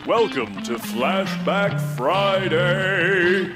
Welcome to Flashback Friday!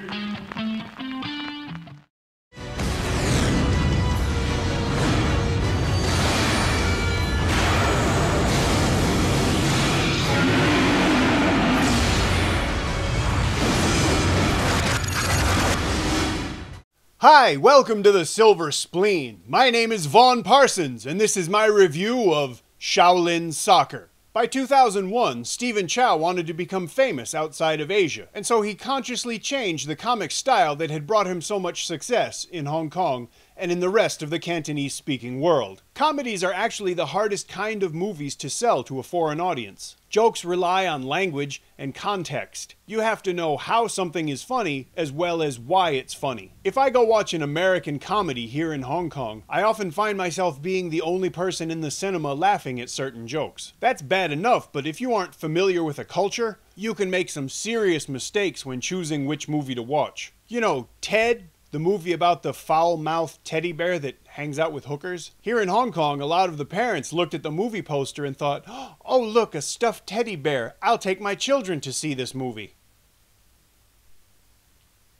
Hi, welcome to the Silver Spleen. My name is Vaughn Parsons, and this is my review of Shaolin Soccer. By 2001, Stephen Chow wanted to become famous outside of Asia, and so he consciously changed the comic style that had brought him so much success in Hong Kong and in the rest of the Cantonese-speaking world. Comedies are actually the hardest kind of movies to sell to a foreign audience. Jokes rely on language and context. You have to know how something is funny as well as why it's funny. If I go watch an American comedy here in Hong Kong, I often find myself being the only person in the cinema laughing at certain jokes. That's bad enough, but if you aren't familiar with a culture, you can make some serious mistakes when choosing which movie to watch. You know, Ted, the movie about the foul-mouthed teddy bear that hangs out with hookers? Here in Hong Kong, a lot of the parents looked at the movie poster and thought, oh look, a stuffed teddy bear. I'll take my children to see this movie.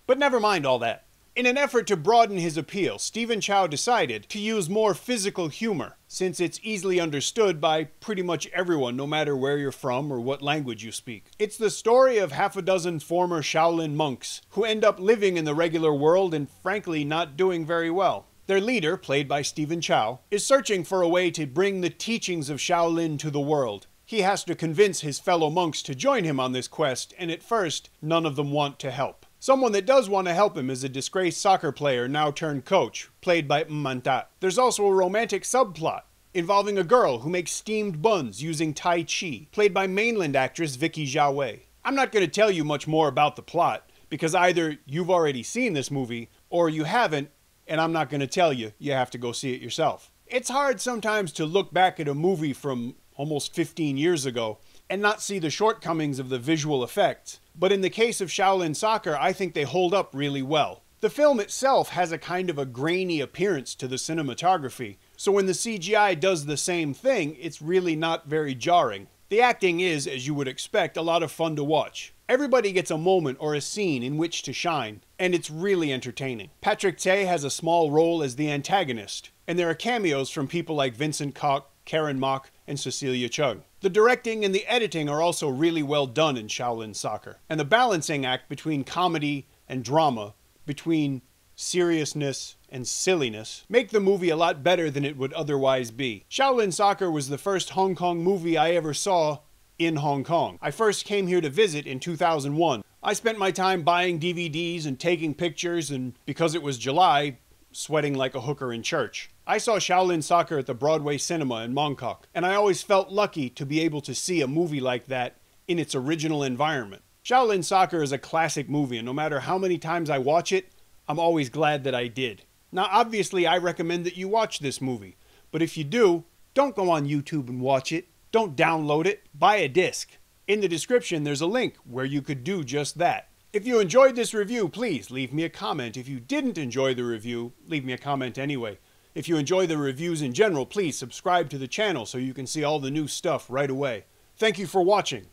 But never mind all that. In an effort to broaden his appeal, Stephen Chow decided to use more physical humor, since it's easily understood by pretty much everyone, no matter where you're from or what language you speak. It's the story of half a dozen former Shaolin monks who end up living in the regular world and frankly not doing very well. Their leader, played by Stephen Chow, is searching for a way to bring the teachings of Shaolin to the world. He has to convince his fellow monks to join him on this quest, and at first, none of them want to help. Someone that does want to help him is a disgraced soccer player now turned coach, played by Tat. There's also a romantic subplot involving a girl who makes steamed buns using Tai Chi, played by mainland actress Vicky Zhao Wei. I'm not going to tell you much more about the plot, because either you've already seen this movie, or you haven't, and I'm not going to tell you. You have to go see it yourself. It's hard sometimes to look back at a movie from almost 15 years ago and not see the shortcomings of the visual effects. But in the case of Shaolin Soccer, I think they hold up really well. The film itself has a kind of a grainy appearance to the cinematography, so when the CGI does the same thing, it's really not very jarring. The acting is, as you would expect, a lot of fun to watch. Everybody gets a moment or a scene in which to shine, and it's really entertaining. Patrick Tay has a small role as the antagonist, and there are cameos from people like Vincent Koch, Karen Mok, and Cecilia Chung. The directing and the editing are also really well done in Shaolin Soccer, and the balancing act between comedy and drama, between seriousness and silliness, make the movie a lot better than it would otherwise be. Shaolin Soccer was the first Hong Kong movie I ever saw in Hong Kong. I first came here to visit in 2001. I spent my time buying DVDs and taking pictures, and because it was July, sweating like a hooker in church. I saw Shaolin Soccer at the Broadway Cinema in Mongkok, and I always felt lucky to be able to see a movie like that in its original environment. Shaolin Soccer is a classic movie, and no matter how many times I watch it, I'm always glad that I did. Now, obviously, I recommend that you watch this movie, but if you do, don't go on YouTube and watch it. Don't download it. Buy a disc. In the description, there's a link where you could do just that. If you enjoyed this review, please leave me a comment. If you didn't enjoy the review, leave me a comment anyway. If you enjoy the reviews in general, please subscribe to the channel so you can see all the new stuff right away. Thank you for watching.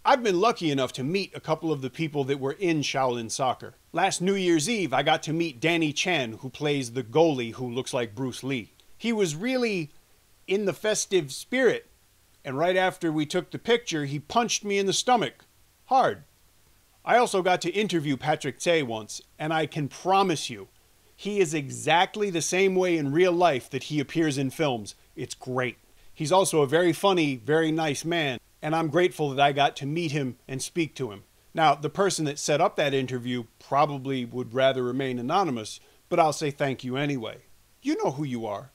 I've been lucky enough to meet a couple of the people that were in Shaolin Soccer. Last New Year's Eve, I got to meet Chen, who plays the goalie who looks like Bruce Lee. He was really in the festive spirit, and right after we took the picture, he punched me in the stomach. Hard. I also got to interview Patrick Tay once, and I can promise you, he is exactly the same way in real life that he appears in films. It's great. He's also a very funny, very nice man, and I'm grateful that I got to meet him and speak to him. Now, the person that set up that interview probably would rather remain anonymous, but I'll say thank you anyway. You know who you are.